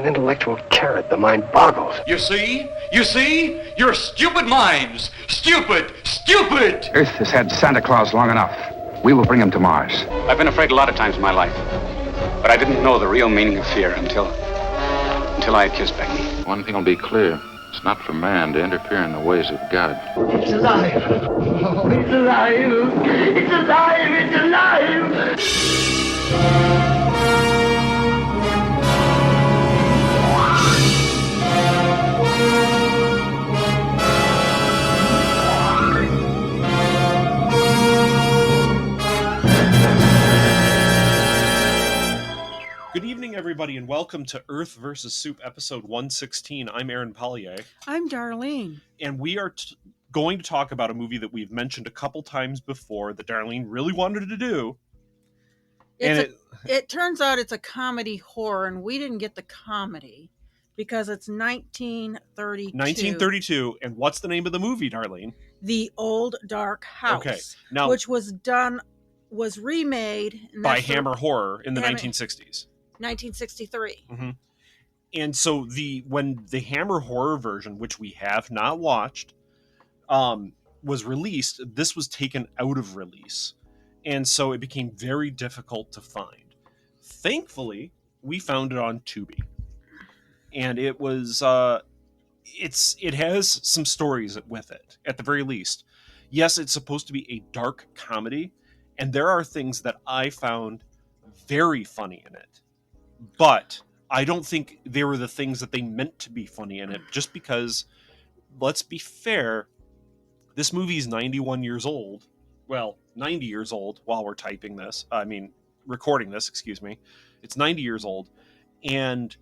An intellectual carrot, the mind boggles. You see? You see? You're stupid minds. Stupid! Stupid! Earth has had Santa Claus long enough. We will bring him to Mars. I've been afraid a lot of times in my life, but I didn't know the real meaning of fear until I had kissed Becky. One thing will be clear. It's not for man to interfere in the ways of God. It's alive. Oh, it's alive. It's alive. It's alive. Good evening, everybody, and welcome to Earth vs. Soup, episode 116. I'm Aaron Pollier. I'm Darlene. And we are going to talk about a movie that we've mentioned a couple times before that Darlene really wanted to do. It turns out it's a comedy horror, and we didn't get the comedy because it's 1932. 1932, and what's the name of the movie, Darlene? The Old Dark House, okay. Now, which was remade by Hammer Horror in the 1960s. 1963. Mm-hmm. And so when the Hammer Horror version, which we have not watched, was released, this was taken out of release. And so it became very difficult to find. Thankfully, we found it on Tubi. And it was it has some stories with it, at the very least. Yes, it's supposed to be a dark comedy, and there are things that I found very funny in it. But I don't think they were the things that they meant to be funny in it, just because, let's be fair, this movie's 91 years old. Well, 90 years old while we're recording this, excuse me. It's 90 years old. And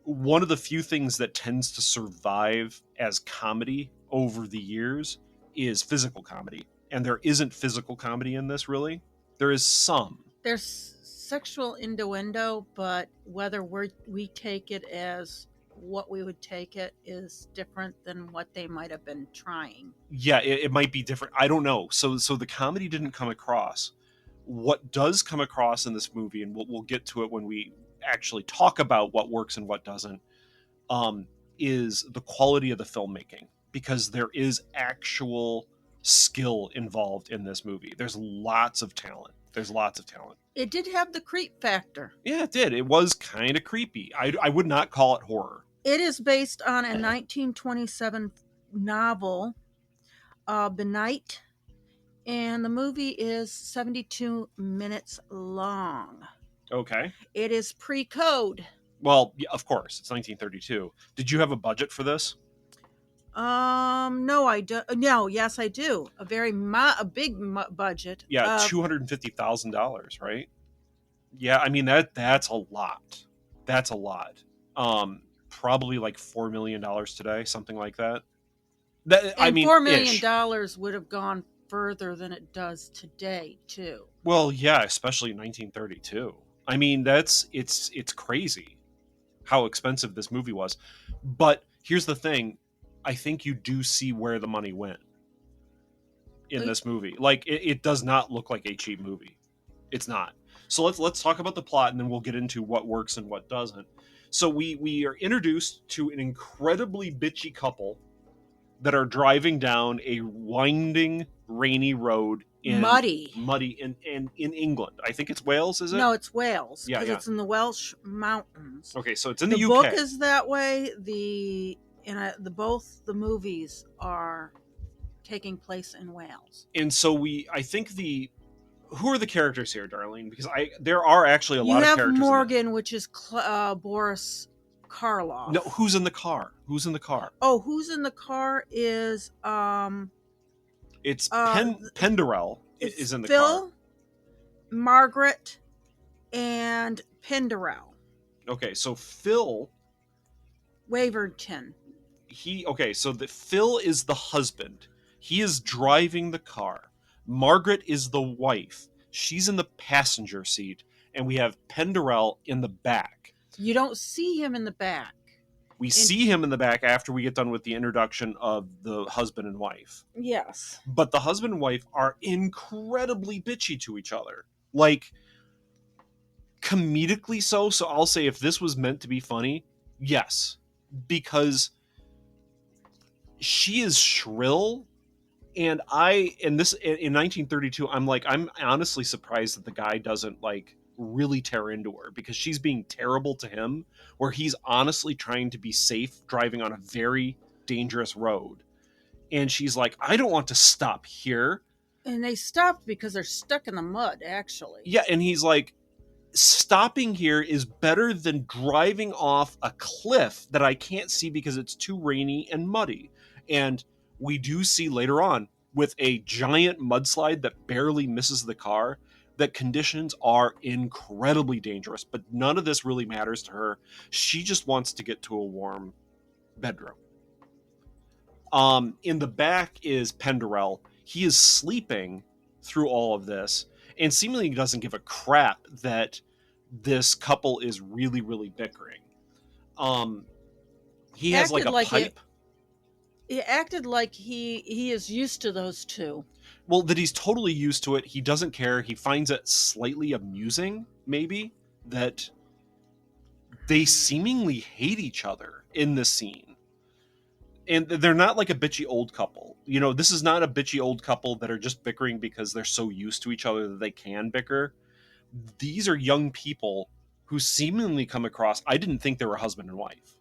one of the few things that tends to survive as comedy over the years is physical comedy. And there isn't physical comedy in this, really. There is some. There's sexual innuendo, but whether we take it as what we would take it is different than what they might have been trying. Yeah, it might be different. I don't know. So the comedy didn't come across. What does come across in this movie, and we'll get to it when we actually talk about what works and what doesn't, is the quality of the filmmaking, because there is actual skill involved in this movie. There's lots of talent. It did have the creep factor. Yeah, it did. It was kind of creepy. I would not call it horror. It is based on a 1927 novel, Benight, and the movie is 72 minutes long. Okay. It is pre-code. Well, yeah, of course, it's 1932. Did you have a budget for this? No, I do. No, yes, I do. A big budget. Yeah, $250,000, right? Yeah, I mean that's a lot. That's a lot. Probably like $4 million today, something like that. $4 million would have gone further than it does today, too. Well, yeah, especially in 1932. I mean, it's crazy how expensive this movie was. But here's the thing. I think you do see where the money went in this movie. Like, it does not look like a cheap movie. It's not. So let's talk about the plot, and then we'll get into what works and what doesn't. So we are introduced to an incredibly bitchy couple that are driving down a winding, rainy road muddy in England. I think it's Wales, is it? No, it's Wales, because yeah. It's in the Welsh mountains. Okay, so it's in the UK. The book is that way. Both the movies are taking place in Wales. And so who are the characters here, Darlene? Because there are actually a lot of characters. You have Morgan, which is Boris Karloff. No, who's in the car? Oh, who's in the car is it's Penderell is in the car. Phil, Margaret, and Penderell. Okay, so Phil Waverton. So Phil is the husband. He is driving the car. Margaret is the wife. She's in the passenger seat, and we have Penderell in the back. You don't see him in the back. We see him in the back after we get done with the introduction of the husband and wife. Yes. But the husband and wife are incredibly bitchy to each other. Like, comedically so. So I'll say if this was meant to be funny, Yes, because she is shrill, and this in 1932, I'm honestly surprised that the guy doesn't like really tear into her, because she's being terrible to him, where he's honestly trying to be safe driving on a very dangerous road, and she's like, I don't want to stop here. And they stopped because they're stuck in the mud, actually. Yeah, and he's like, stopping here is better than driving off a cliff that I can't see because it's too rainy and muddy. And we do see later on, with a giant mudslide that barely misses the car, that conditions are incredibly dangerous, but none of this really matters to her. She just wants to get to a warm bedroom. In the back is Penderell. He is sleeping through all of this and seemingly doesn't give a crap that this couple is really, really bickering. He has like a pipe. He acted like he is used to those two. Well, that he's totally used to it. He doesn't care. He finds it slightly amusing, maybe, that they seemingly hate each other in this scene. And they're not like a bitchy old couple. You know, this is not a bitchy old couple that are just bickering because they're so used to each other that they can bicker. These are young people who seemingly come across, I didn't think they were husband and wife.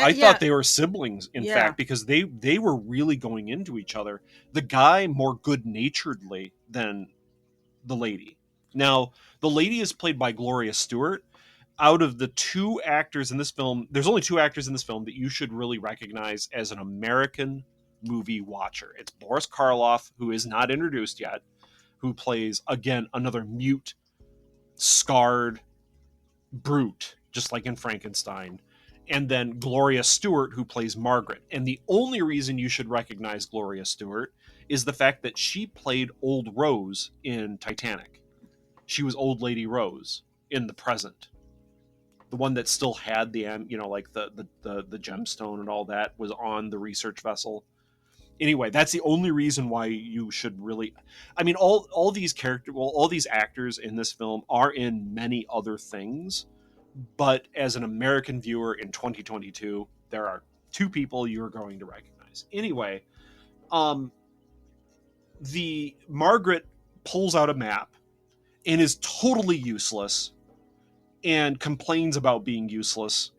I thought they were siblings, in fact, because they were really going into each other. The guy more good-naturedly than the lady. Now, the lady is played by Gloria Stewart. Out of the two actors in this film, there's only two actors in this film that you should really recognize as an American movie watcher. It's Boris Karloff, who is not introduced yet, who plays, again, another mute, scarred brute, just like in Frankenstein. And then Gloria Stewart, who plays Margaret. And the only reason you should recognize Gloria Stewart is the fact that she played Old Rose in Titanic. She was Old Lady Rose in the present. The one that still had the, like the gemstone and all that was on the research vessel. Anyway, that's the only reason why you should really, I mean, all these all these actors in this film are in many other things. But as an American viewer in 2022, there are two people you're going to recognize. Anyway, the Margaret pulls out a map and is totally useless and complains about being useless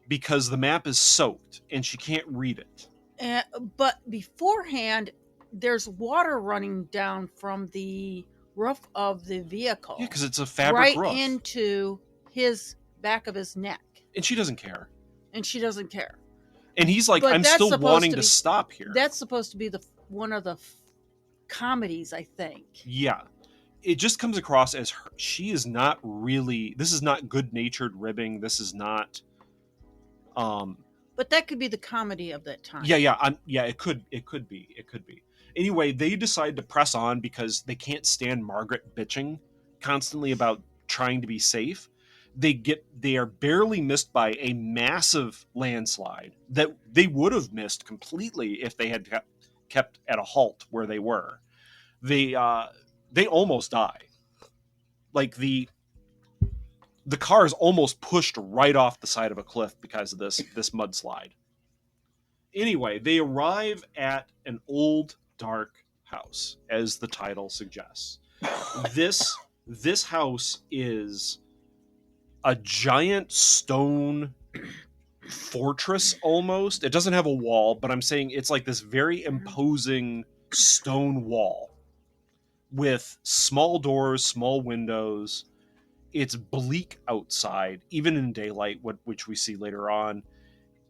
because the map is soaked and she can't read it. But beforehand, there's water running down from the roof of the vehicle. Yeah, because it's a fabric roof. Right into his back of his neck. And she doesn't care. And he's like, I'm still wanting to stop here. That's supposed to be one of the comedies, I think. Yeah. It just comes across as she is not really, this is not good-natured ribbing. This is not but that could be the comedy of that time. Yeah, it could be. Anyway, they decide to press on because they can't stand Margaret bitching constantly about trying to be safe. They are barely missed by a massive landslide that they would have missed completely if they had kept at a halt where they were. They almost die. Like the car is almost pushed right off the side of a cliff because of this mudslide. Anyway, they arrive at an old dark house, as the title suggests. This house is a giant stone fortress almost. It doesn't have a wall, but I'm saying it's like this very imposing stone wall with small doors, small windows. It's bleak outside, even in daylight, which we see later on.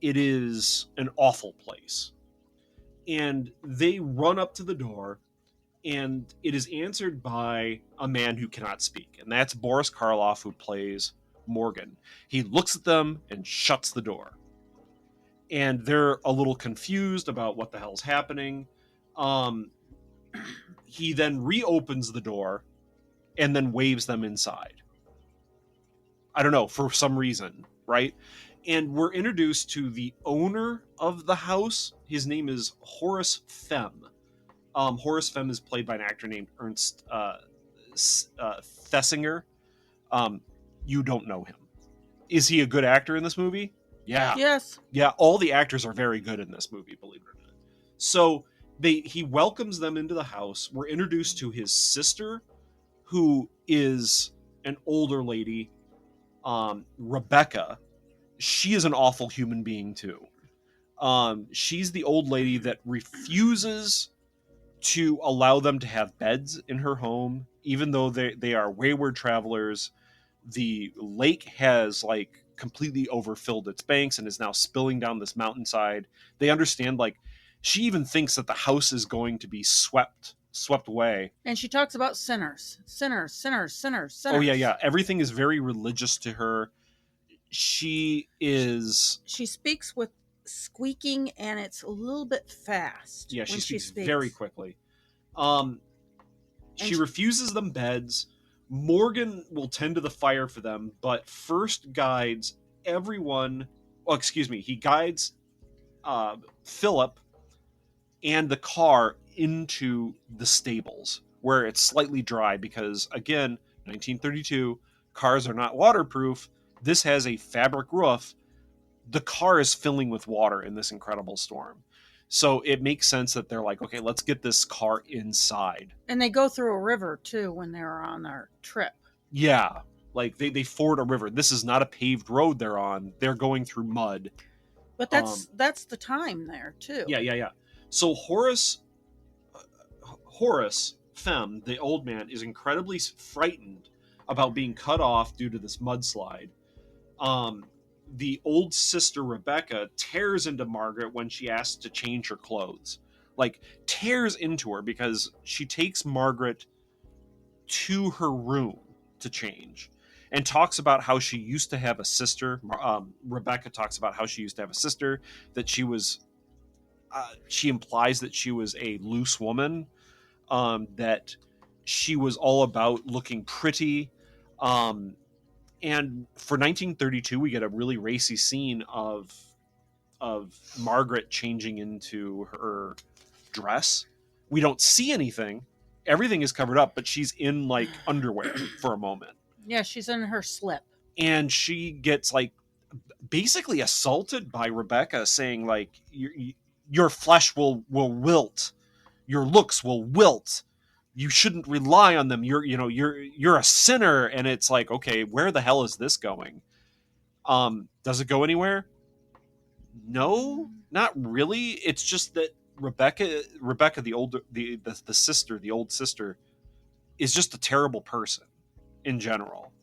It is an awful place. And they run up to the door, and it is answered by a man who cannot speak. And that's Boris Karloff, who plays Morgan. He looks at them and shuts the door. And they're a little confused about what the hell's happening. He then reopens the door and then waves them inside. I don't know, for some reason, right? And we're introduced to the owner of the house. His name is Horace Femm. Horace Femm is played by an actor named Ernst Thesinger. You don't know him. Is he a good actor in this movie? Yeah. Yes. Yeah, all the actors are very good in this movie, believe it or not. So he welcomes them into the house. We're introduced to his sister, who is an older lady, Rebecca. She is an awful human being too. She's the old lady that refuses to allow them to have beds in her home, even though they are wayward travelers. The lake has like completely overfilled its banks and is now spilling down this mountainside. They understand, like, she even thinks that the house is going to be swept away. And she talks about sinners. Sinners, sinners, sinners, sinners. Oh yeah. Everything is very religious to her. She speaks with squeaking, and it's a little bit fast. Yeah, she speaks speaks very quickly. She refuses them beds. Morgan will tend to the fire for them, but first guides everyone. Oh, excuse me. He guides Philip and the car into the stables where it's slightly dry because, again, 1932, cars are not waterproof. This has a fabric roof. The car is filling with water in this incredible storm. So it makes sense that they're like, okay, let's get this car inside. And they go through a river, too, when they're on their trip. Yeah, like they ford a river. This is not a paved road they're on. They're going through mud. But that's the time there, too. Yeah. So Horace, Fem, the old man, is incredibly frightened about being cut off due to this mudslide. The old sister Rebecca tears into Margaret when she asks to change her clothes. Like, tears into her because she takes Margaret to her room to change and talks about how she used to have a sister. Rebecca talks about how she used to have a sister, that she was, she implies that she was a loose woman, that she was all about looking pretty. And for 1932, we get a really racy scene of Margaret changing into her dress. We don't see anything. Everything is covered up, but she's in like underwear for a moment. Yeah, she's in her slip. And she gets like basically assaulted by Rebecca, saying like, your flesh will wilt. Your looks will wilt. You shouldn't rely on them. You're a sinner. And it's like, okay, where the hell is this going? Does it go anywhere? No, not really. It's just that Rebecca, the sister, the old sister, is just a terrible person in general.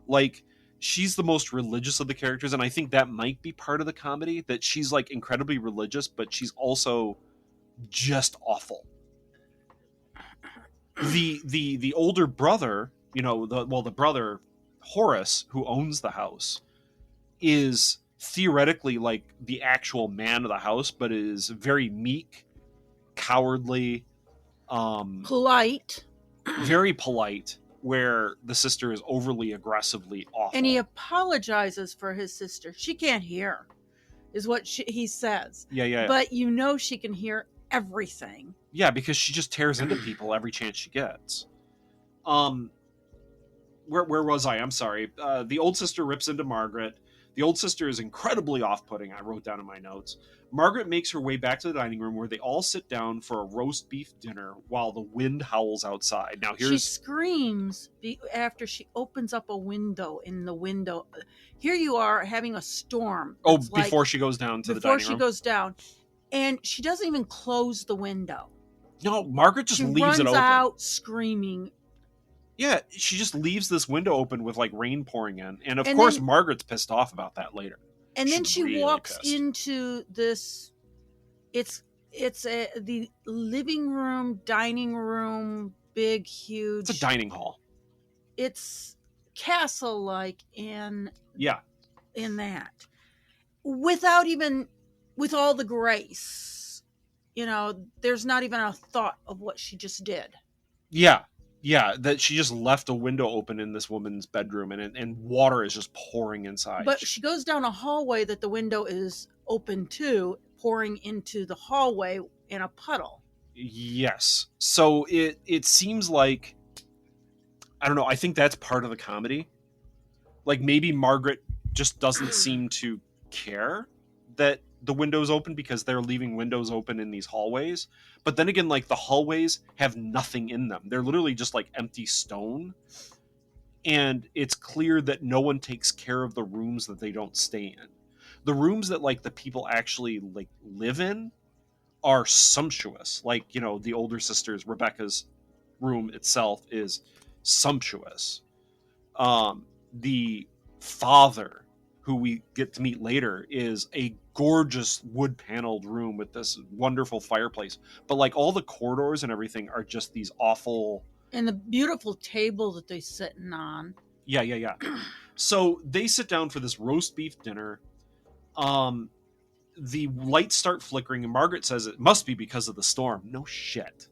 Like, she's the most religious of the characters, and I think that might be part of the comedy, that she's like incredibly religious, but she's also just awful. The older brother, the brother Horace, who owns the house, is theoretically like the actual man of the house, but is very meek, cowardly, polite, very polite, where the sister is overly aggressively awful. And he apologizes for his sister. She can't hear, is what he says. Yeah. But she can hear everything. Yeah, because she just tears into people every chance she gets. Where was I? I'm sorry. The old sister rips into Margaret. The old sister is incredibly off-putting, I wrote down in my notes. Margaret makes her way back to the dining room where they all sit down for a roast beef dinner while the wind howls outside. Now she screams after she opens up a window in the window. Here you are having a storm. Oh, before she goes down to the dining room? Before she goes down. And she doesn't even close the window. No, Margaret just leaves it open. She runs out screaming. Yeah, she just leaves this window open with like rain pouring in. And of course, Margaret's pissed off about that later. And then she really walks into this, it's the living room, dining room, big, huge. It's a dining hall. It's castle-like in that. With all the grace. There's not even a thought of what she just did. Yeah, that she just left a window open in this woman's bedroom and water is just pouring inside. But she goes down a hallway that the window is open to, pouring into the hallway in a puddle. Yes. So it seems like, I don't know, I think that's part of the comedy. Like maybe Margaret just doesn't seem to care that the windows open because they're leaving windows open in these hallways. But then again, like the hallways have nothing in them. They're literally just like empty stone. And it's clear that no one takes care of the rooms that they don't stay in. The rooms that like the people actually like live in are sumptuous. Like, you know, the older sister's, Rebecca's room itself is sumptuous. The father, who we get to meet later, is a gorgeous wood paneled room with this wonderful fireplace. But like all the corridors and everything are just these awful. And the beautiful table that they're sitting on. Yeah. So they sit down for this roast beef dinner. The lights start flickering, and Margaret says it must be because of the storm. No shit.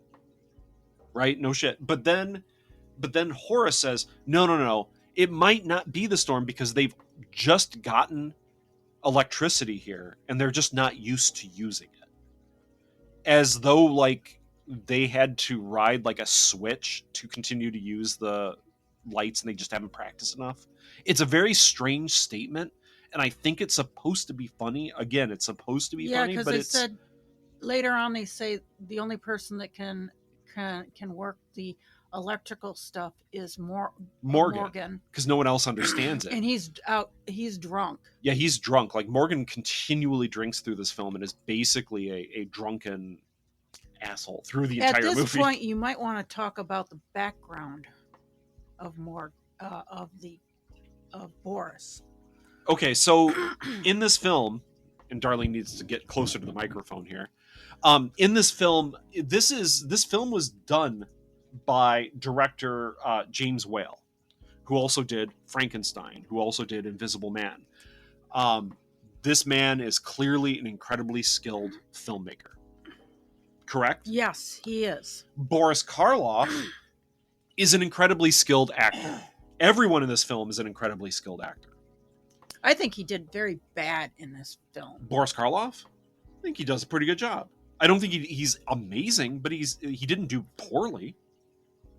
Right? No shit. But then Horace says, no. It might not be the storm because they've just gotten electricity here and they're just not used to using it. As though like they had to ride like a switch to continue to use the lights and they just haven't practiced enough. It's a very strange statement, and I think it's supposed to be funny. Again, it's supposed to be funny, because but they it's said later on, they say the only person that can work the electrical stuff is Morgan, because no one else understands it. and he's drunk. Yeah, he's drunk. Like Morgan continually drinks through this film and is basically a drunken asshole through the entire movie. At this point, you might want to talk about the background of Boris. Okay, so in this film, and Darlene needs to get closer to the microphone here. In this film, this film was done by director James Whale, who also did Frankenstein, who also did Invisible Man. This man is clearly an incredibly skilled filmmaker. Correct? Yes, he is. Boris Karloff is an incredibly skilled actor. Everyone in this film is an incredibly skilled actor. I think he did very bad in this film. Boris Karloff? I think he does a pretty good job. I don't think he's amazing, but he didn't do poorly,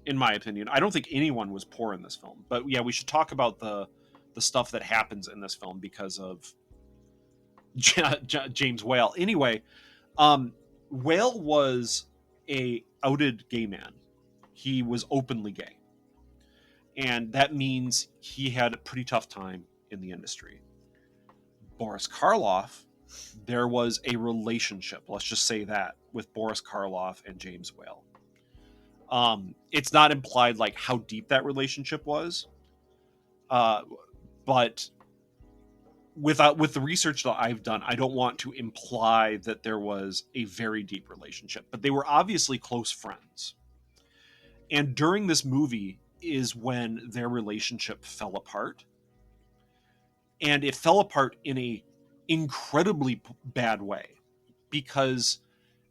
in my opinion. I don't think anyone was poor in this film. But yeah, we should talk about the stuff that happens in this film because of James Whale. Anyway, Whale was a outed gay man. He was openly gay. And that means he had a pretty tough time in the industry. Boris Karloff, there was a relationship, let's just say that, with Boris Karloff and James Whale. It's not implied like how deep that relationship was, but with the research that I've done, I don't want to imply that there was a very deep relationship, but they were obviously close friends. And during this movie is when their relationship fell apart. And it fell apart in a incredibly bad way because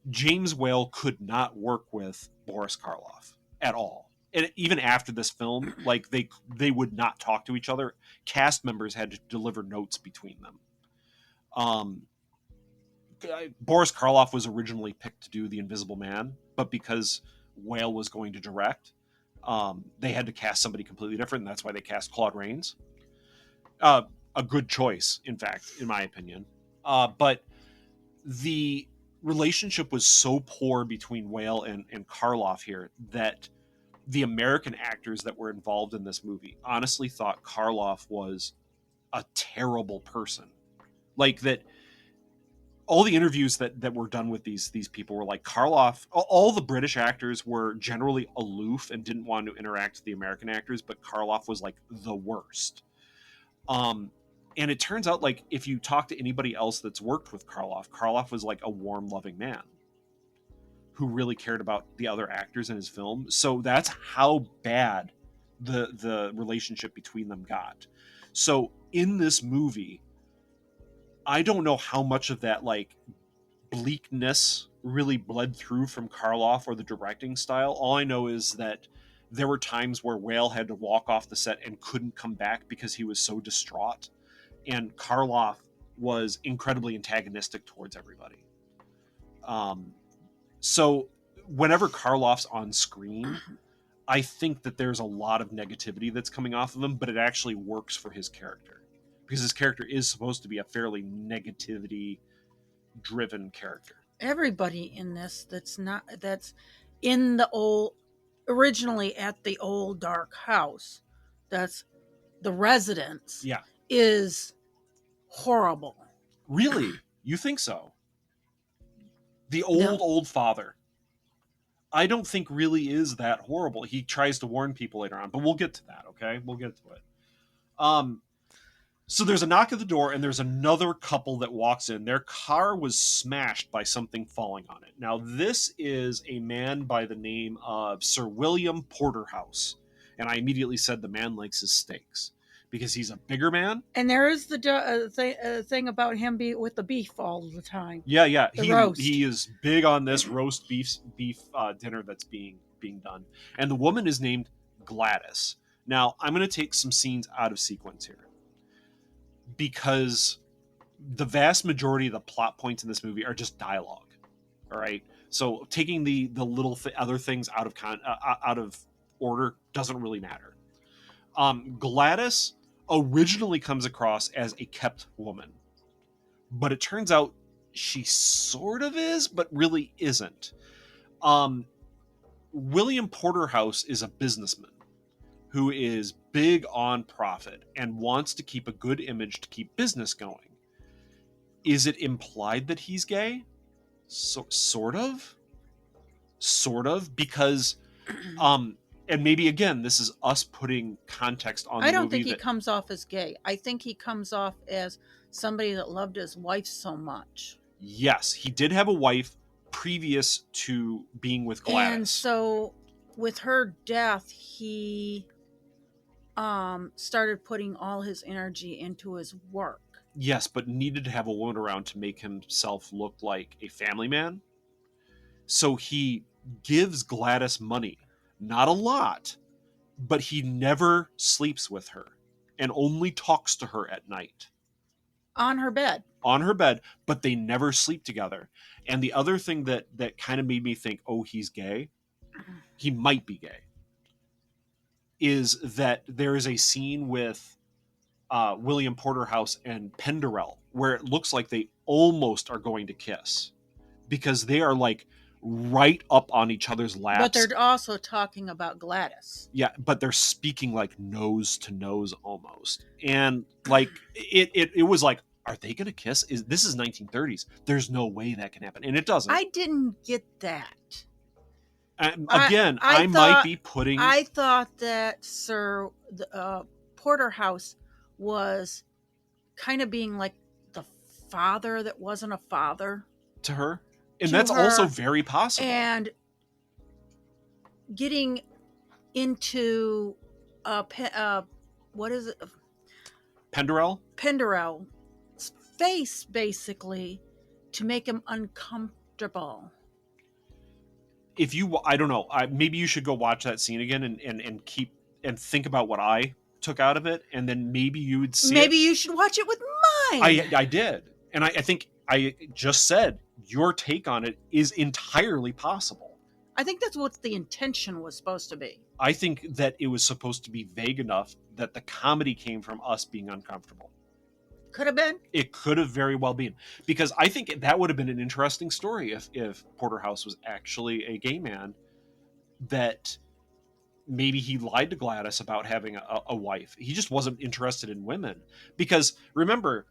James Whale could not work with Boris Karloff at all. And even after this film, like they would not talk to each other. Cast members had to deliver notes between them. Boris Karloff was originally picked to do The Invisible Man, but because Whale was going to direct, they had to cast somebody completely different, and that's why they cast Claude Rains. A good choice, in fact, in my opinion. But the relationship was so poor between Whale and Karloff here that the American actors that were involved in this movie honestly thought Karloff was a terrible person. Like that, all the interviews that were done with these people were like Karloff. All the British actors were generally aloof and didn't want to interact with the American actors, but Karloff was like the worst. And it turns out, like, if you talk to anybody else that's worked with Karloff was like a warm, loving man who really cared about the other actors in his film. So that's how bad the relationship between them got. So in this movie, I don't know how much of that, like, bleakness really bled through from Karloff or the directing style. All I know is that there were times where Whale had to walk off the set and couldn't come back because he was so distraught. And Karloff was incredibly antagonistic towards everybody. So whenever Karloff's on screen, I think that there's a lot of negativity that's coming off of him, but it actually works for his character. because his character is supposed to be a fairly negativity driven character. Everybody in this that's in the old, originally at the old dark house, that's the residence, Yeah. is horrible. Really? You think so? The No. old father, I don't think really is that horrible. He tries to warn people later on, but we'll get to that, okay? We'll get to it. So there's a knock at the door, and there's another couple that walks in. Their car was smashed by something falling on it. Now, this is a man by the name of Sir William Porterhouse. And I immediately said the man likes his steaks because he's a bigger man. And there is the thing about him with the beef all the time. Yeah. Roast. He is big on this roast beef dinner that's being done. And the woman is named Gladys. Now, I'm going to take some scenes out of sequence here, because the vast majority of the plot points in this movie are just dialogue. All right, so taking the little other things out of order doesn't really matter. Gladys originally comes across as a kept woman, but it turns out she sort of is, but really isn't. William Porterhouse is a businessman who is big on profit and wants to keep a good image to keep business going. Is it implied that he's gay? Sort of, because, and maybe again, this is us putting context on the movie. I don't think he comes off as gay. I think he comes off as somebody that loved his wife so much. Yes, he did have a wife previous to being with Gladys. And so with her death, he started putting all his energy into his work. Yes, but needed to have a woman around to make himself look like a family man. So he gives Gladys money. Not a lot, but he never sleeps with her and only talks to her at night. On her bed, but they never sleep together. And the other thing that kind of made me think, oh, he's gay, he might be gay, is that there is a scene with William Porterhouse and Penderell where it looks like they almost are going to kiss, because they are like right up on each other's laps. But they're also talking about Gladys. Yeah, but they're speaking like nose to nose almost. And like it was like, are they going to kiss? This is 1930s. There's no way that can happen. And it doesn't. I didn't get that. Again, I might be putting... I thought that Sir Porterhouse was kind of being like the father that wasn't a father to her. And that's also very possible. And getting into what is it? Penderell's face, basically, to make him uncomfortable. If you, I don't know, maybe you should go watch that scene again and think about what I took out of it, and then maybe you would see. Maybe you should watch it with mine. I did, and I think I just said your take on it is entirely possible. I think that's what the intention was supposed to be. I think that it was supposed to be vague enough that the comedy came from us being uncomfortable. Could have been. It could have very well been, because I think that would have been an interesting story if Porterhouse was actually a gay man, that maybe he lied to Gladys about having a wife. He just wasn't interested in women, because remember,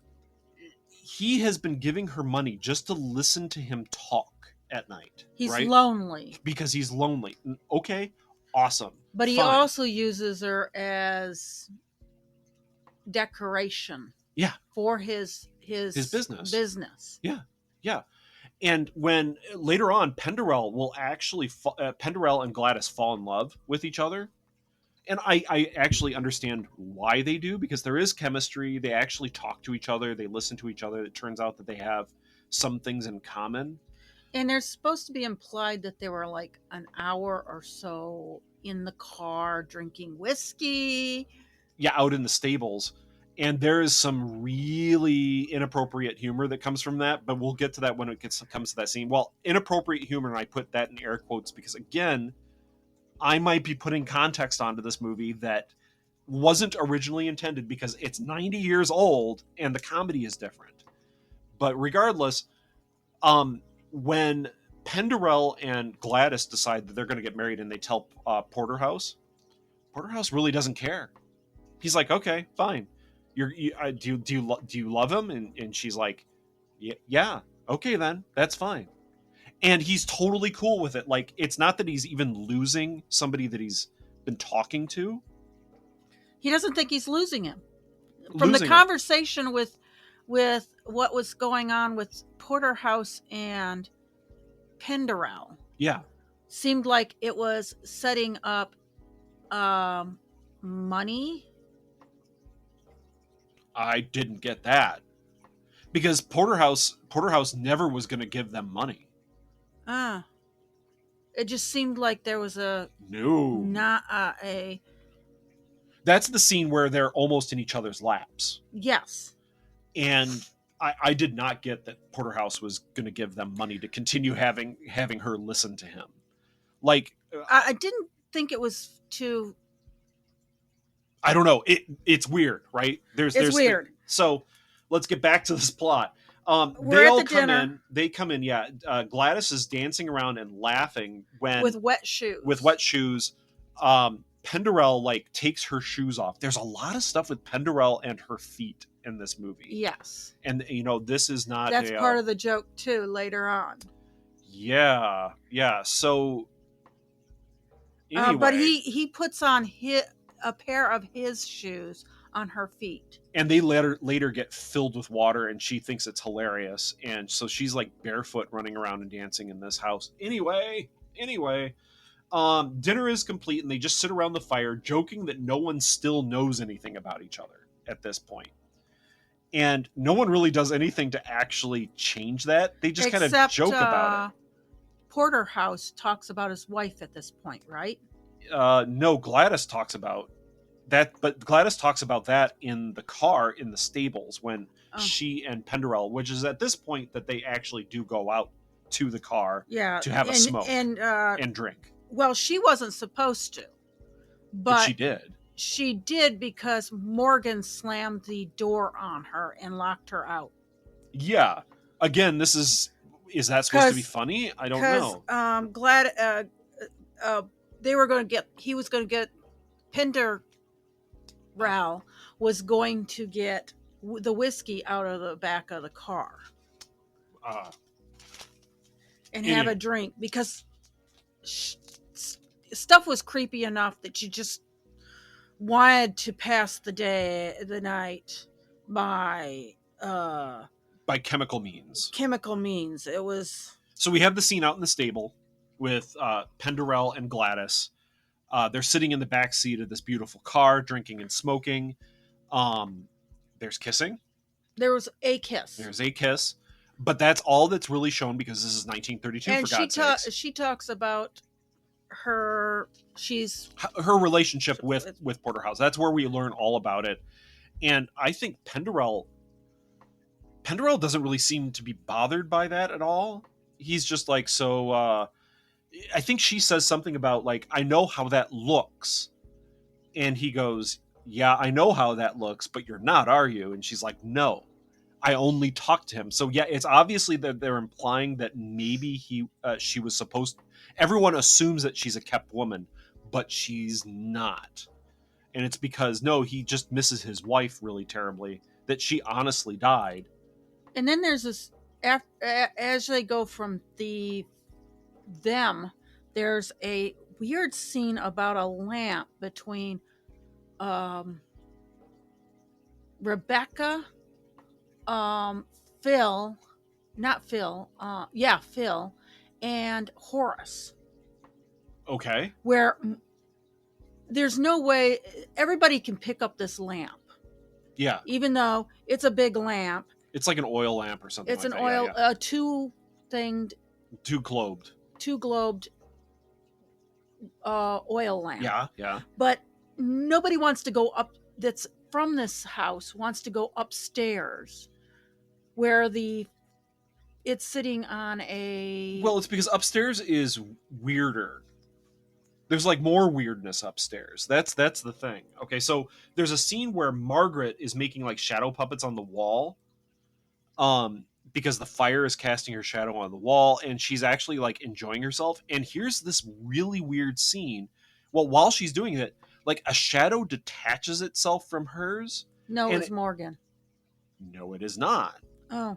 he has been giving her money just to listen to him talk at night. He's right? lonely. Because he's lonely. Okay, awesome. But he Fine. also uses her as decoration. Yeah. For his business. Yeah. And when later on Penderell will actually Penderell and Gladys fall in love with each other, and I actually understand why they do, because there is chemistry. They actually talk to each other. They listen to each other. It turns out that they have some things in common. And they're supposed to be implied that they were like an hour or so in the car drinking whiskey. Yeah, out in the stables. And there is some really inappropriate humor that comes from that, but we'll get to that when it comes to that scene. Well, inappropriate humor, and I put that in air quotes because, again, I might be putting context onto this movie that wasn't originally intended because it's 90 years old and the comedy is different. But regardless, when Penderell and Gladys decide that they're going to get married and they tell Porterhouse really doesn't care. He's like, okay, fine. Do you love him? And she's like, yeah, okay then, that's fine. And he's totally cool with it. Like, it's not that he's even losing somebody that he's been talking to. He doesn't think he's losing him. From the conversation with what was going on with Porterhouse and Penderell. Yeah. Seemed like it was setting up money. I didn't get that. Because Porterhouse never was going to give them money. It just seemed like there was not a. That's the scene where they're almost in each other's laps. Yes. And I did not get that Porterhouse was going to give them money to continue having her listen to him. Like, I didn't think it was too. I don't know. It's weird, right? There's weird. So let's get back to this plot. We're at the dinner. They come in. Yeah. Gladys is dancing around and laughing with wet shoes. Penderell like takes her shoes off. There's a lot of stuff with Penderell and her feet in this movie. Yes. And this is not. That's part of the joke too. Later on. Yeah. So. Anyway. But he puts on a pair of his shoes on her feet. And they later get filled with water, and she thinks it's hilarious. And so she's like barefoot running around and dancing in this house. Anyway, dinner is complete, and they just sit around the fire, joking that no one still knows anything about each other at this point. And no one really does anything to actually change that. They just kind of joke about it. Porterhouse talks about his wife at this point, right? No, Gladys talks about that, but Gladys talks about that in the car in the stables when she and Penderell, which is at this point that they actually do go out to the car to have a smoke and drink. Well, she wasn't supposed to, but she did. She did because Morgan slammed the door on her and locked her out. Yeah. Again, is that supposed to be funny? I don't know. He was going to get Penderell was going to get the whiskey out of the back of the car and have a drink because stuff was creepy enough that she just wanted to pass the night by chemical means. It was. So we have the scene out in the stable with Penderell and Gladys. They're sitting in the back seat of this beautiful car, drinking and smoking. There's kissing. There was a kiss. There's a kiss, but that's all that's really shown because this is 1932. And for God's sakes. She talks about her relationship with Porterhouse. That's where we learn all about it. And I think Penderell doesn't really seem to be bothered by that at all. He's just like, I think she says something about like, I know how that looks. And he goes, yeah, I know how that looks, but you're not, are you? And she's like, no, I only talked to him. So yeah, it's obviously that they're implying that maybe she was supposed. Everyone assumes that she's a kept woman, but she's not. And it's because he just misses his wife really terribly, that she honestly died. And then there's this, as they go from them, there's a weird scene about a lamp between Rebecca, Phil, and Horace. Okay. Where there's no way everybody can pick up this lamp. Yeah. Even though it's a big lamp. It's like an oil lamp or something. It's an oil, two globed oil lamp. Yeah. But nobody wants to go up. That's from this house wants to go upstairs, where it's sitting on a. Well, it's because upstairs is weirder. There's like more weirdness upstairs. That's the thing. Okay, so there's a scene where Margaret is making like shadow puppets on the wall, because the fire is casting her shadow on the wall, and she's actually like enjoying herself. And here's this really weird scene. Well, while she's doing it, like a shadow detaches itself from hers. No, and it's Morgan. No, it is not. Oh.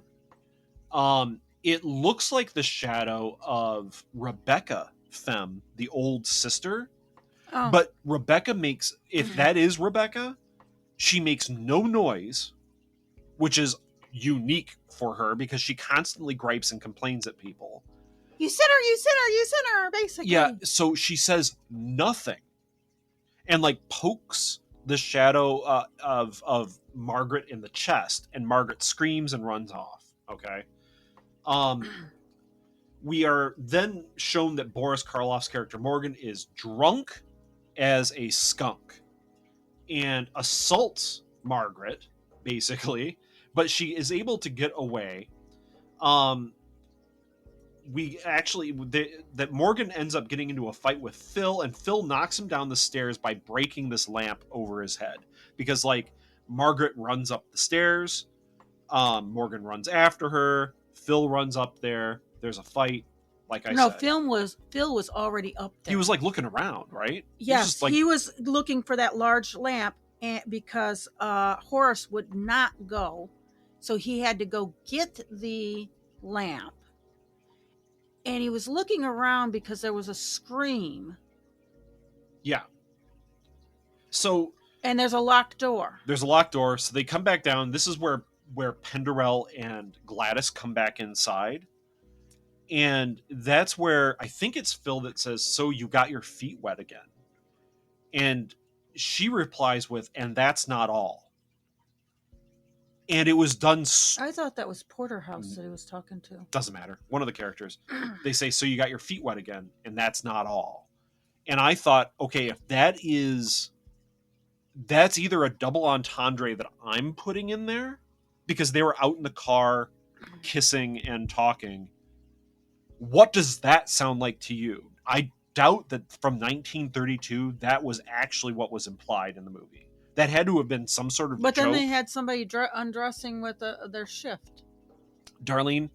It looks like the shadow of Rebecca Femme, the old sister. Oh. But Rebecca makes, if that is Rebecca, she makes no noise, which is unique for her because she constantly gripes and complains at people. You sinner, you sinner, you sinner, basically. Yeah, so she says nothing and like pokes the shadow of Margaret in the chest, and Margaret screams and runs off. Okay. We are then shown that Boris Karloff's character Morgan is drunk as a skunk and assaults Margaret, basically, but she is able to get away. We actually, that Morgan ends up getting into a fight with Phil, and Phil knocks him down the stairs by breaking this lamp over his head, because like Margaret runs up the stairs, Morgan runs after her, Phil runs up there, there's a fight. Like I said, Phil was already up there. He was like looking around, right? Yes, he was looking for that large lamp, and because Horace would not go, so he had to go get the lamp. And he was looking around because there was a scream. Yeah. So. And there's a locked door. There's a locked door, so they come back down. This is where Penderell and Gladys come back inside. And that's where I think it's Phil that says, "So you got your feet wet again?" And she replies with, "And that's not all." And it was done. I thought that was Porterhouse that he was talking to. Doesn't matter. One of the characters. They say, "So you got your feet wet again?" And that's not all. And I thought, okay, if that's either a double entendre that I'm putting in there, because they were out in the car kissing and talking. What does that sound like to you? I doubt that from 1932 that was actually what was implied in the movie. That had to have been some sort of But then joke. they had somebody undressing with their shift. Darlene,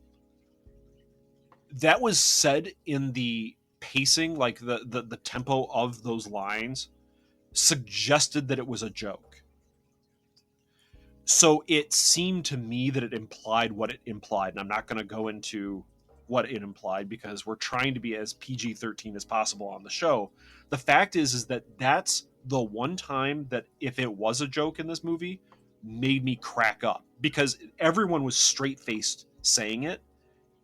that was said in the pacing, like the tempo of those lines suggested that it was a joke. So it seemed to me that it implied what it implied, and I'm not going to go into what it implied because we're trying to be as PG-13 as possible on the show. The fact is that that's the one time that if it was a joke in this movie made me crack up, because everyone was straight-faced saying it,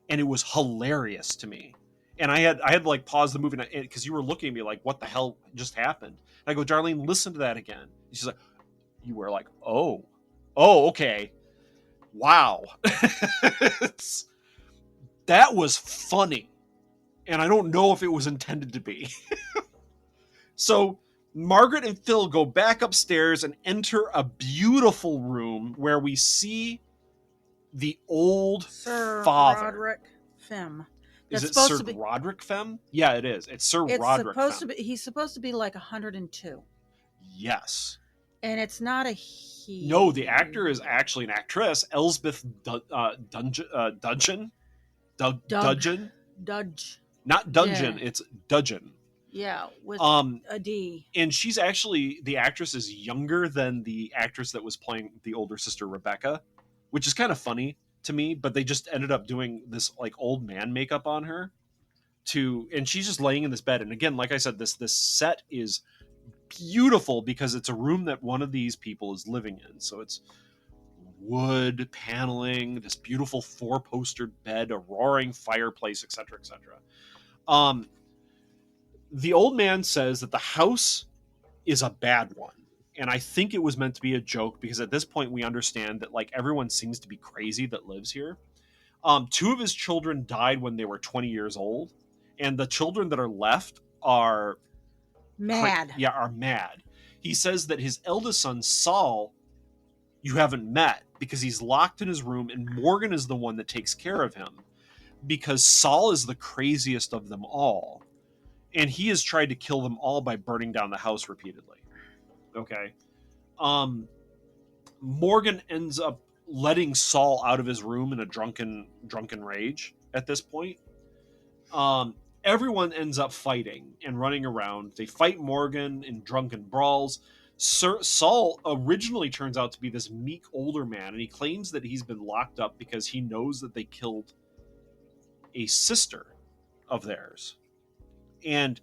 and it was hilarious to me. And I had to like pause the movie because you were looking at me like, what the hell just happened? And I go, Darlene, listen to that again. And she's like, you were like, oh, okay. Wow. That was funny. And I don't know if it was intended to be. So Margaret and Phil go back upstairs and enter a beautiful room where we see the old Sir father. Roderick Femme. Is it Sir Roderick Femme? Yeah, it is. It's Sir Roderick Femme. He's supposed to be like 102. Yes. And it's not a he. No, the actor is actually an actress, Elsbeth Dudgeon. Dudgeon? Dudge. Not Dungeon, Yeah. it's Dudgeon. Yeah, with a D. And she's actually, the actress is younger than the actress that was playing the older sister, Rebecca, which is kind of funny to me, but they just ended up doing this like old man makeup on her and she's just laying in this bed. And again, like I said, this set is beautiful because it's a room that one of these people is living in. So it's wood paneling, this beautiful 4-postered bed, a roaring fireplace, etc., etc. The old man says that the house is a bad one. And I think it was meant to be a joke because at this point we understand that like everyone seems to be crazy that lives here. 2 of his children died when they were 20 years old. And the children that are left are mad. Are mad. He says that his eldest son, Saul, you haven't met because he's locked in his room and Morgan is the one that takes care of him because Saul is the craziest of them all. and he has tried to kill them all by burning down the house repeatedly. Okay. Morgan ends up letting Saul out of his room in a drunken rage at this point. Everyone ends up fighting and running around. They fight Morgan in drunken brawls. Saul originally turns out to be this meek older man, and he claims that he's been locked up because he knows that they killed a sister of theirs. And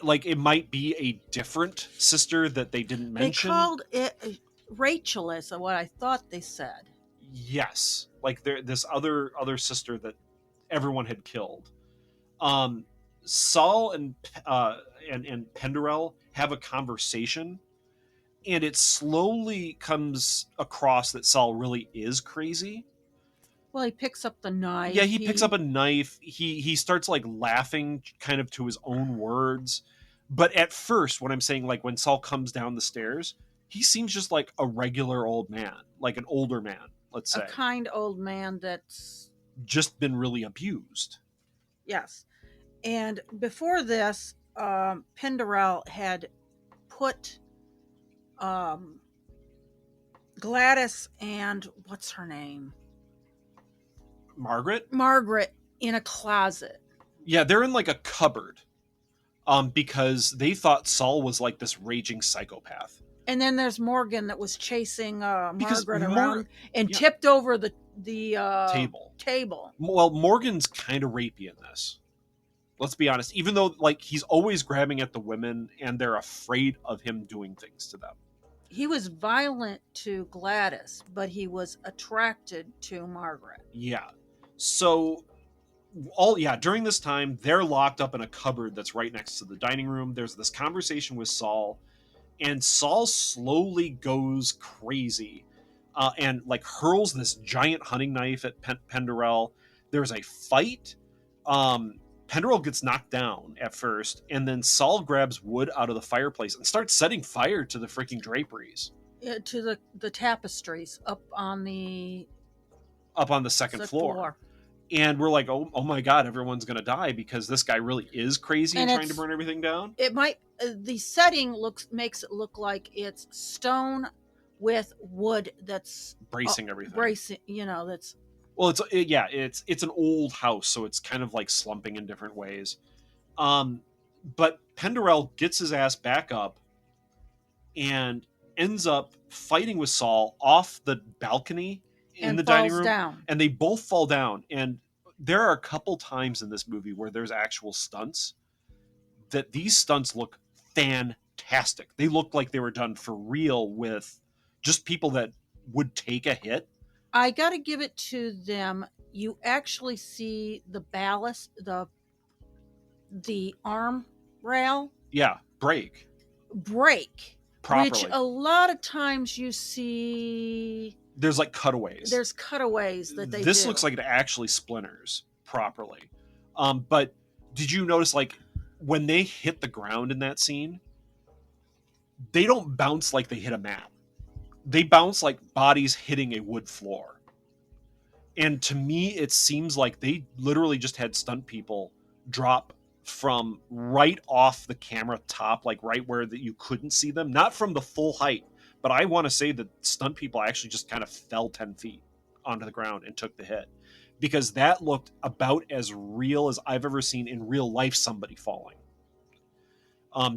like, it might be a different sister that they didn't mention. They called it Rachel, is what I thought they said. Yes, like this other sister that everyone had killed. Saul and Penderell have a conversation, and it slowly comes across that Saul really is crazy. Well, he picks up the knife. Yeah, he picks up a knife. He starts like laughing kind of to his own words. But at first, when I'm saying, like, when Saul comes down the stairs, he seems just like a regular old man, like an older man, let's say. A kind old man that's just been really abused. Yes. And before this, Penderell had put Gladys and what's her name? Margaret in a closet. Yeah, they're in like a cupboard. Because they thought Saul was like this raging psychopath. And then there's Morgan that was chasing Margaret around and tipped over the table. Well, Morgan's kind of rapey in this. Let's be honest. Even though, like, he's always grabbing at the women and they're afraid of him doing things to them. He was violent to Gladys, but he was attracted to Margaret. Yeah. So, during this time, they're locked up in a cupboard that's right next to the dining room. There's this conversation with Saul, and Saul slowly goes crazy and, like, hurls this giant hunting knife at Penderell. There's a fight. Penderell gets knocked down at first, and then Saul grabs wood out of the fireplace and starts setting fire to the freaking draperies. To the tapestries up on the second floor. And we're like, oh my God, everyone's going to die because this guy really is crazy and trying to burn everything down. It might, the setting makes it look like it's stone with wood that's bracing everything. That's. Well, it's an old house, so it's kind of like slumping in different ways. But Penderell gets his ass back up and ends up fighting with Saul off the balcony in the dining room, down. And they both fall down. And there are a couple times in this movie where there's actual stunts that these stunts look fantastic. They look like they were done for real with just people that would take a hit. I got to give it to them. You actually see the ballast, the arm rail. Yeah, break properly. Which a lot of times you see. There's like cutaways. There's cutaways that they This do. looks like it actually splinters properly. But did you notice, like, when they hit the ground in that scene, they don't bounce like they hit a mat. They bounce like bodies hitting a wood floor. And to me, it seems like they literally just had stunt people drop from right off the camera top, like right where that you couldn't see them. Not from the full height, but I want to say that stunt people actually just kind of fell 10 feet onto the ground and took the hit. Because that looked about as real as I've ever seen in real life somebody falling.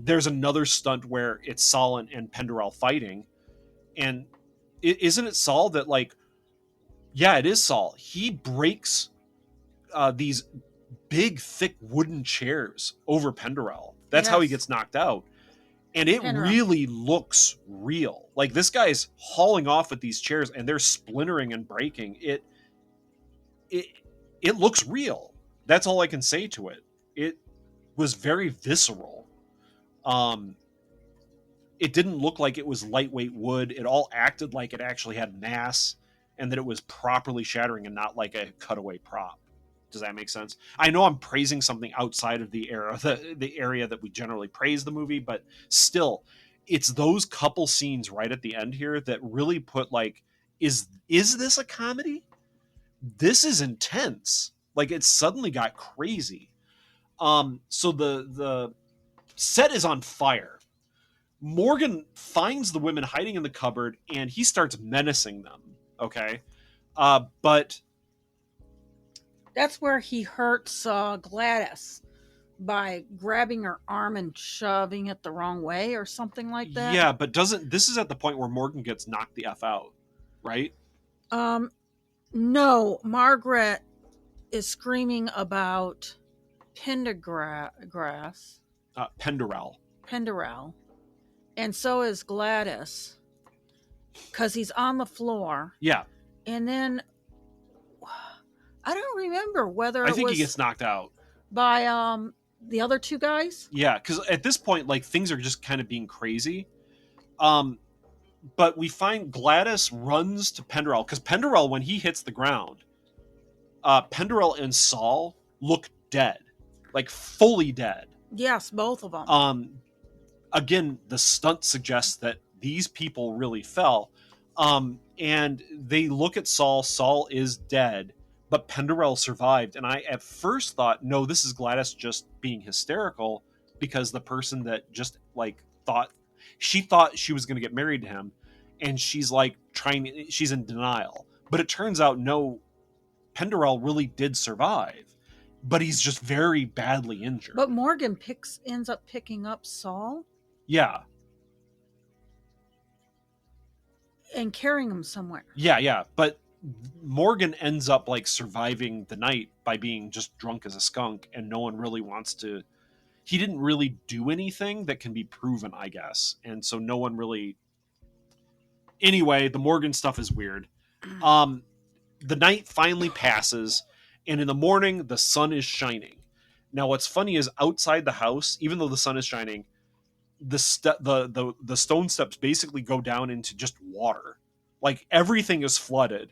There's another stunt where it's Saul and Penderell fighting. And isn't it Saul that, like... Yeah, it is Saul. He breaks these big, thick wooden chairs over Penderell. That's how he gets knocked out. And it really looks real. Like, this guy's hauling off with these chairs and they're splintering and breaking. It looks real. That's all I can say to it. It was very visceral. It didn't look like it was lightweight wood. It all acted like it actually had mass and that it was properly shattering and not like a cutaway prop. Does that make sense? I know I'm praising something outside of the area that we generally praise the movie, but still, it's those couple scenes right at the end here that really put, like, is this a comedy? This is intense. Like, it suddenly got crazy. So the set is on fire. Morgan finds the women hiding in the cupboard and he starts menacing them. Okay. But That's where he hurts Gladys by grabbing her arm and shoving it the wrong way or something like that. yeah, but this is at the point where Morgan gets knocked the F out, right? No, Margaret is screaming about Pendergrass. Penderell. And so is Gladys, because he's on the floor. Yeah. And then I don't remember whether I think he gets knocked out by the other two guys. Yeah, because at this point, like, things are just kind of being crazy. But we find Gladys runs to Penderell, because Penderell, when he hits the ground, Penderell and Saul look dead, like fully dead. Yes, both of them. Again, the stunt suggests that these people really fell. And they look at Saul. Saul is dead, but Penderell survived. And I at first thought, no, this is Gladys just being hysterical, because the person that just like thought she was going to get married to him, and she's like she's in denial. But it turns out, no, Penderell really did survive, but he's just very badly injured. But Morgan ends up picking up Saul. Yeah. And carrying him somewhere. Yeah. But Morgan ends up like surviving the night by being just drunk as a skunk, and no one really wants to. He didn't really do anything that can be proven, I guess. And so no one really. Anyway, the Morgan stuff is weird. The night finally passes, and in the morning, the sun is shining. Now, what's funny is outside the house, even though the sun is shining, the stone steps basically go down into just water. Like, everything is flooded.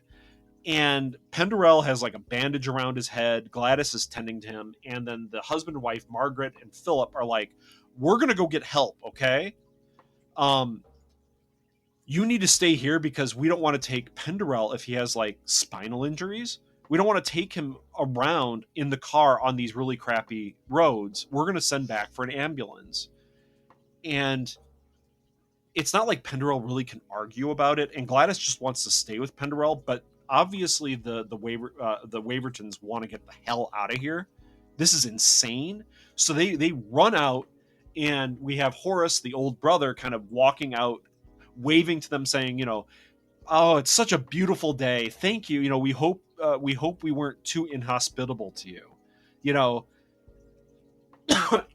And Penderell has like a bandage around his head. Gladys is tending to him. And then the husband and wife, Margaret and Philip, are like, we're going to go get help, okay? You need to stay here because we don't want to take Penderell if he has like spinal injuries. We don't want to take him around in the car on these really crappy roads. We're going to send back for an ambulance. And it's not like Penderell really can argue about it. And Gladys just wants to stay with Penderell, but obviously the Wavertons want to get the hell out of here. This is insane. So they run out, and we have Horace, the old brother, kind of walking out, waving to them, saying, oh, it's such a beautiful day. Thank you. We hope we weren't too inhospitable to you.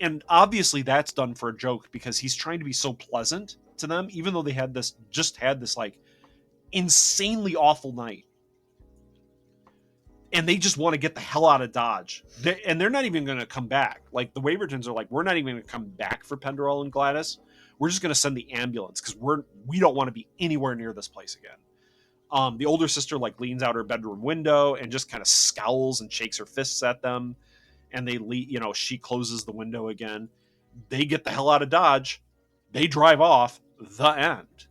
And obviously that's done for a joke, because he's trying to be so pleasant to them, even though they had this like insanely awful night. And they just want to get the hell out of Dodge. They're not even going to come back. Like, the Wavertons are like, we're not even going to come back for Penderell and Gladys. We're just going to send the ambulance, because we don't want to be anywhere near this place again. The older sister like leans out her bedroom window and just kind of scowls and shakes her fists at them. And they she closes the window again. They get the hell out of Dodge. They drive off. The end.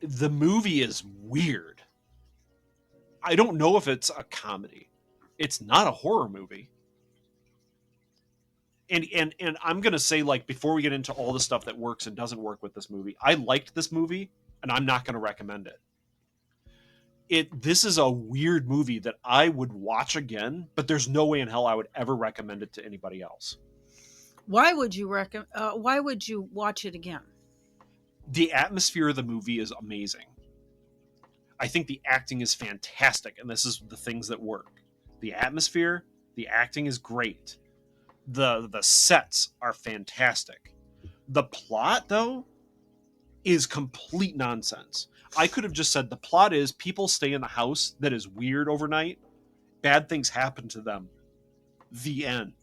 The movie is weird. I don't know if it's a comedy. It's not a horror movie. And I'm going to say, like, before we get into all the stuff that works and doesn't work with this movie, I liked this movie, and I'm not going to recommend it. This is a weird movie that I would watch again, but there's no way in hell I would ever recommend it to anybody else. Why would you watch it again? The atmosphere of the movie is amazing. I think the acting is fantastic, and this is the things that work. The atmosphere, the acting is great. The sets are fantastic. The plot, though, is complete nonsense. I could have just said the plot is people stay in the house that is weird overnight. Bad things happen to them. The end.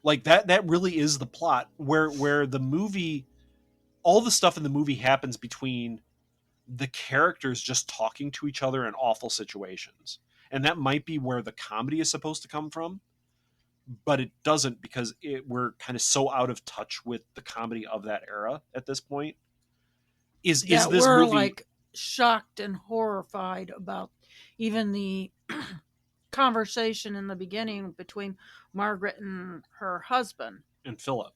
Like, that really is the plot, where the movie, all the stuff in the movie happens between the characters just talking to each other in awful situations. And that might be where the comedy is supposed to come from, but it doesn't, because we're kind of so out of touch with the comedy of that era at this point. Is this we're movie like shocked and horrified about even the conversation in the beginning between Margaret and her husband. And Philip.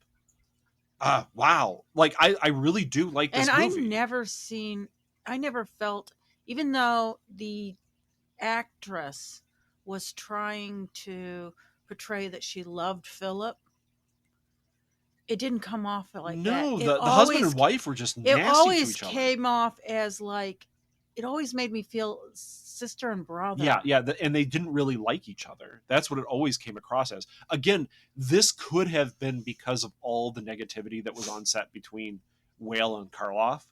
Wow. Like, I really do like this And movie. I never felt, even though the actress was trying to portray that she loved Philip, it didn't come off like that. No, the husband and wife were just nasty It always to each other. came off as like, it always made me feel sister and brother. Yeah, and they didn't really like each other. That's what it always came across as. Again, this could have been because of all the negativity that was on set between Whale and Karloff.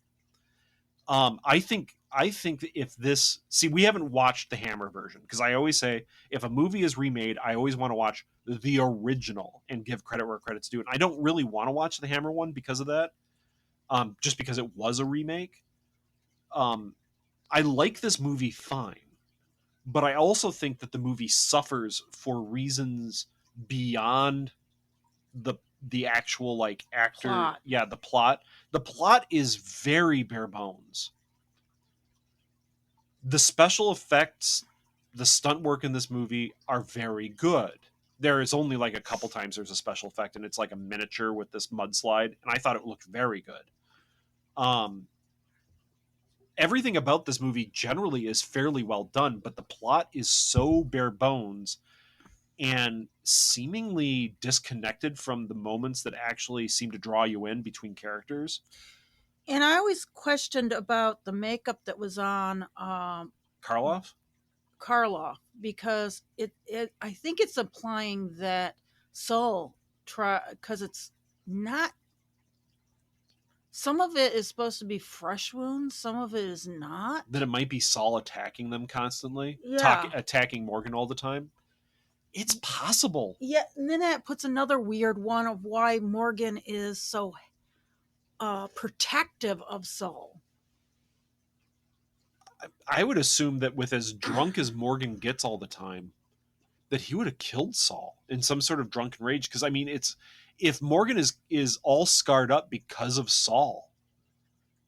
I think that if this, see, we haven't watched the Hammer version, because I always say if a movie is remade, I always want to watch the original and give credit where credit's due. And I don't really want to watch the Hammer one because of that, just because it was a remake. I like this movie fine, but I also think that the movie suffers for reasons beyond the actual like actor. Plot. Yeah, the plot. The plot is very bare bones. The special effects, the stunt work in this movie are very good. There is only like a couple times there's a special effect, and it's like a miniature with this mudslide, and I thought it looked very good. Everything about this movie generally is fairly well done, but the plot is so bare bones and seemingly disconnected from the moments that actually seem to draw you in between characters. And I always questioned about the makeup that was on Karloff? Karloff, because I think it's applying that soul because it's not. Some of it is supposed to be fresh wounds, some of it is not. That it might be Saul attacking them constantly, Yeah. attacking Morgan all the time. It's possible. Yeah, and then that puts another weird one of why Morgan is so protective of Saul. I would assume that with as drunk as Morgan gets all the time, that he would have killed Saul in some sort of drunken rage. Because I mean, if Morgan is all scarred up because of Saul,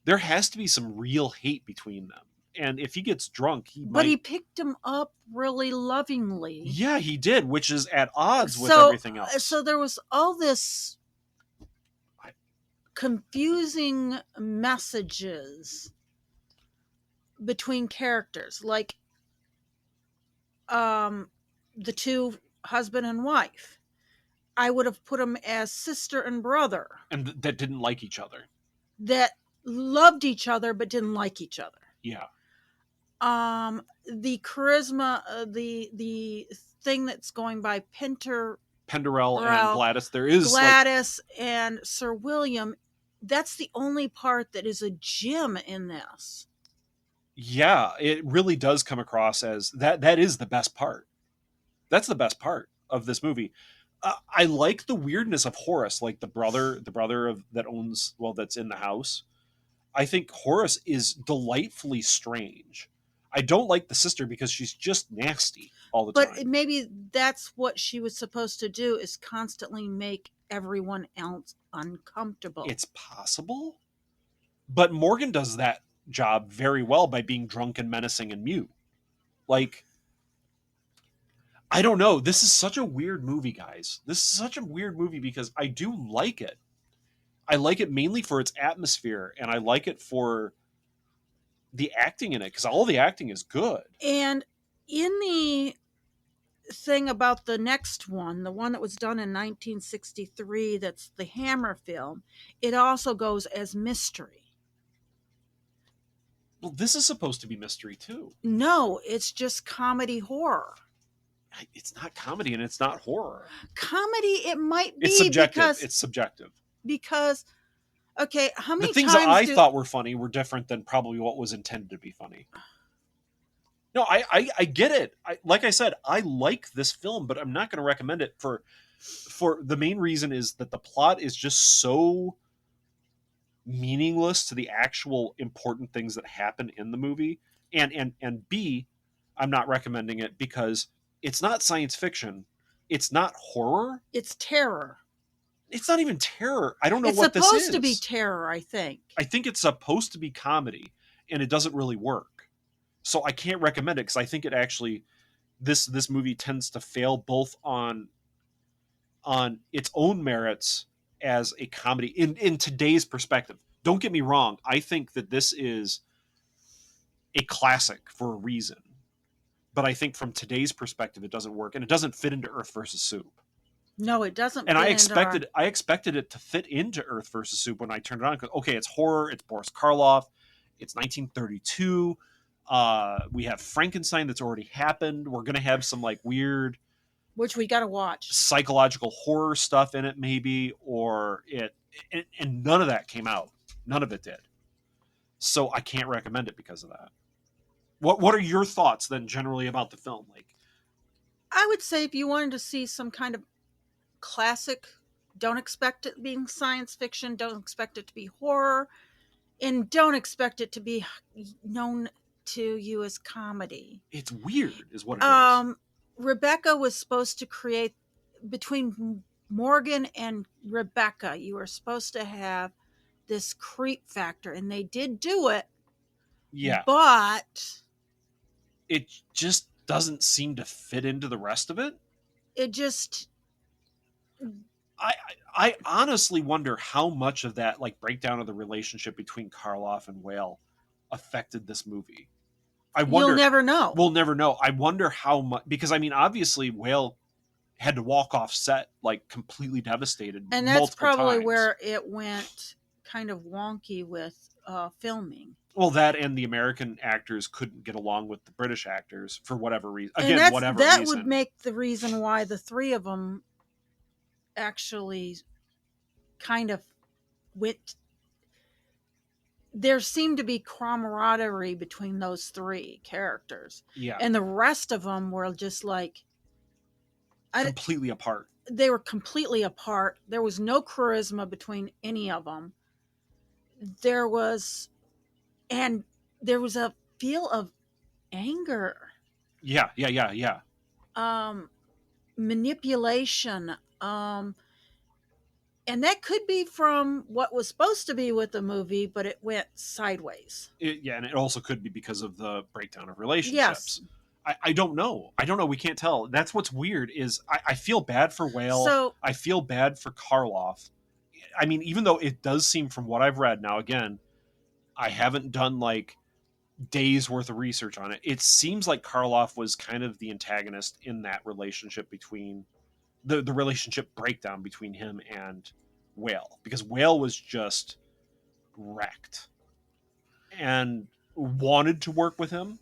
there has to be some real hate between them. And if he gets drunk, he picked him up really lovingly. Yeah, he did, which is at odds with everything else. So there was all this confusing messages between characters, like the two husband and wife. I would have put them as sister and brother, and that didn't like each other, that loved each other but didn't like each other. Yeah. The charisma, the thing that's going by Penderell and Gladys. There is Gladys and Sir William. That's the only part that is a gem in this. Yeah, it really does come across as that is the best part. That's the best part of this movie. I like the weirdness of Horace, like the brother of that's in the house. I think Horace is delightfully strange. I don't like the sister because she's just nasty all the time. But maybe that's what she was supposed to do, is constantly make everyone else uncomfortable. It's possible. But Morgan does that job very well by being drunk and menacing and mute. Like, I don't know. This is such a weird movie, guys. This is such a weird movie because I do like it. I like it mainly for its atmosphere, and I like it for the acting in it, because all the acting is good. And in the thing about the next one, the one that was done in 1963, that's the Hammer film, it also goes as mystery. Well, this is supposed to be mystery too. No, it's just comedy horror. It's not comedy and it's not horror. Comedy, it might be. It's subjective. It's subjective. Because, okay, how many the things times that I thought were funny were different than probably what was intended to be funny. No, I get it. Like I said, I like this film, but I'm not going to recommend it for the main reason is that the plot is just so meaningless to the actual important things that happen in the movie. And B, I'm not recommending it because it's not science fiction. It's not horror. It's terror. It's not even terror. I don't know what this is. It's supposed to be terror, I think. I think it's supposed to be comedy, and it doesn't really work. So I can't recommend it because I think it actually this movie tends to fail both on its own merits as a comedy in today's perspective. Don't get me wrong, I think that this is a classic for a reason, but I think from today's perspective it doesn't work, and it doesn't fit into Earth versus Soup. No, it doesn't. And fit I into our- expected it to fit into Earth versus Soup when I turned it on, because okay, it's horror, it's Boris Karloff, it's 1932. We have Frankenstein that's already happened. We're gonna have some like weird, which we got to watch. psychological horror stuff in it, maybe, or it, and none of that came out. None of it did. So I can't recommend it because of that. What are your thoughts then, generally, about the film? Like, I would say if you wanted to see some kind of classic, don't expect it being science fiction, don't expect it to be horror, and don't expect it to be known to you as comedy. it's weird, is what it is. Rebecca was supposed to create, between Morgan and Rebecca, you were supposed to have this creep factor, and they did do it. Yeah, But it just doesn't seem to fit into the rest of it. it just, I honestly wonder how much of that like breakdown of the relationship between Karloff and Whale affected this movie. I wonder. you'll never know. We'll never know. I wonder how much, because I mean, obviously, Whale had to walk off set like completely devastated, And that's multiple probably times. where it went kind of wonky with filming. Well, that and the American actors couldn't get along with the British actors for whatever reason. Again, And that's, whatever that reason. would make the reason why the three of them actually kind of went. There seemed to be camaraderie between those three characters, Yeah, and the rest of them were just like completely apart. they were completely apart. There was no charisma between any of them. There was a feel of anger, Yeah. manipulation, and that could be from what was supposed to be with the movie, but it went sideways. And it also could be because of the breakdown of relationships. Yes. I don't know. We can't tell. That's what's weird is I feel bad for Whale. So- I feel bad for Karloff. I mean, even though it does seem from what I've read now, again, I haven't done like days worth of research on it. It seems like Karloff was kind of the antagonist in that relationship between the relationship breakdown between him and Whale, because Whale was just wrecked and wanted to work with him.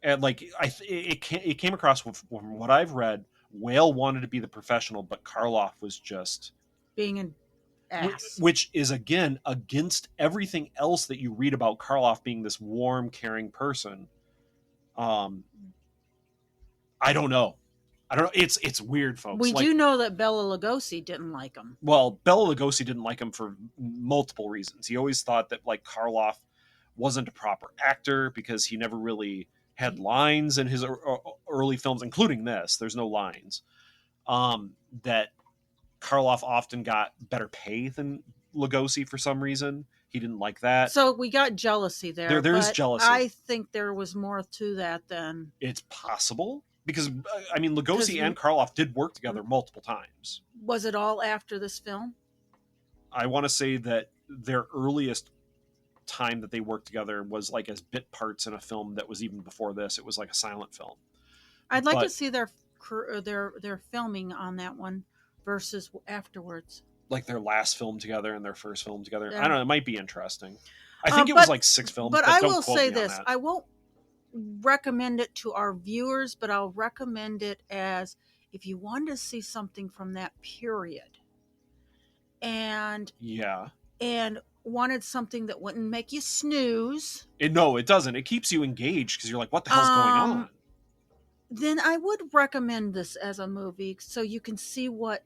And like it came across from what I've read, Whale wanted to be the professional, but Karloff was just Being an ass. which is again against everything else that you read about Karloff being this warm, caring person. I don't know. It's weird, folks. We Like, do know that Bela Lugosi didn't like him. well, Bela Lugosi didn't like him for multiple reasons. He always thought that like Karloff wasn't a proper actor because he never really had lines in his early films, including this. There's no lines. That Karloff often got better pay than Lugosi for some reason. He didn't like that. So we got jealousy there. There is but jealousy. I think there was more to that than. It's possible because I mean Lugosi 'Cause and Karloff did work together multiple times. Was it all after this film? I want to say that their earliest time that they worked together was like as bit parts in a film that was even before this. It was like a silent film. I'd like to But- see their filming on that one versus afterwards. Like their last film together and their first film together. Yeah. I don't know. It might be interesting. I think it was but- like 6 films. But I don't will quote say me on this: that. I won't recommend it to our viewers, but I'll recommend it as if you want to see something from that period, and Yeah. wanted something that wouldn't make you snooze. No, it doesn't. It keeps you engaged because you're like, what the hell's going on? Then I would recommend this as a movie so you can see what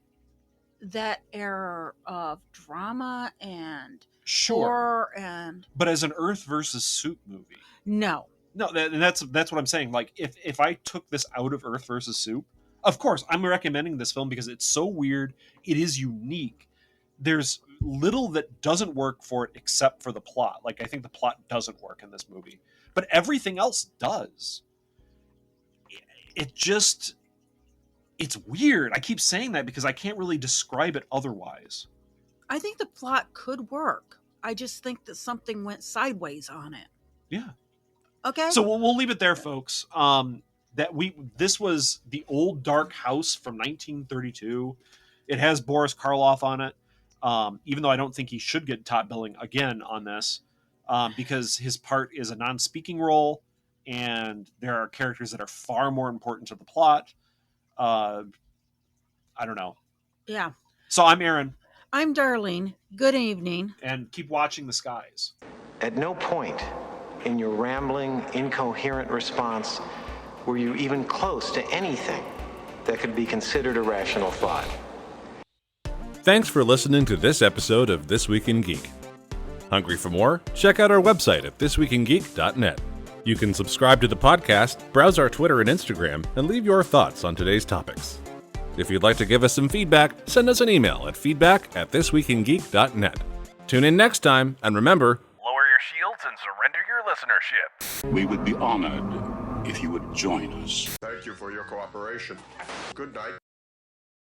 that era of drama and Sure. horror and But as an Earth versus Soup movie. no. No, and that's what I'm saying. Like, if I took this out of Earth versus Soup, of course, I'm recommending this film because it's so weird. It is unique. There's little that doesn't work for it except for the plot. Like, I think the plot doesn't work in this movie. But everything else does. it's weird. I keep saying that because I can't really describe it otherwise. I think the plot could work. I just think that something went sideways on it. Yeah. Okay. So we'll leave it there, folks. This was The Old Dark House from 1932. It has Boris Karloff on it. Even though I don't think he should get top billing again on this, because his part is a non-speaking role, and there are characters that are far more important to the plot. I don't know. Yeah. So I'm Aaron. I'm Darlene. Good evening. And keep watching the skies. At no point in your rambling, incoherent response were you even close to anything that could be considered a rational thought. Thanks for listening to this episode of This Week in Geek. Hungry for more? Check out our website at thisweekingeek.net. You can subscribe to the podcast, browse our Twitter and Instagram, and leave your thoughts on today's topics. If you'd like to give us some feedback, send us an email at feedback@thisweekingeek.net. Tune in next time, and remember, lower your shields and surrender your listenership. We would be honored if you would join us. Thank you for your cooperation. Good night.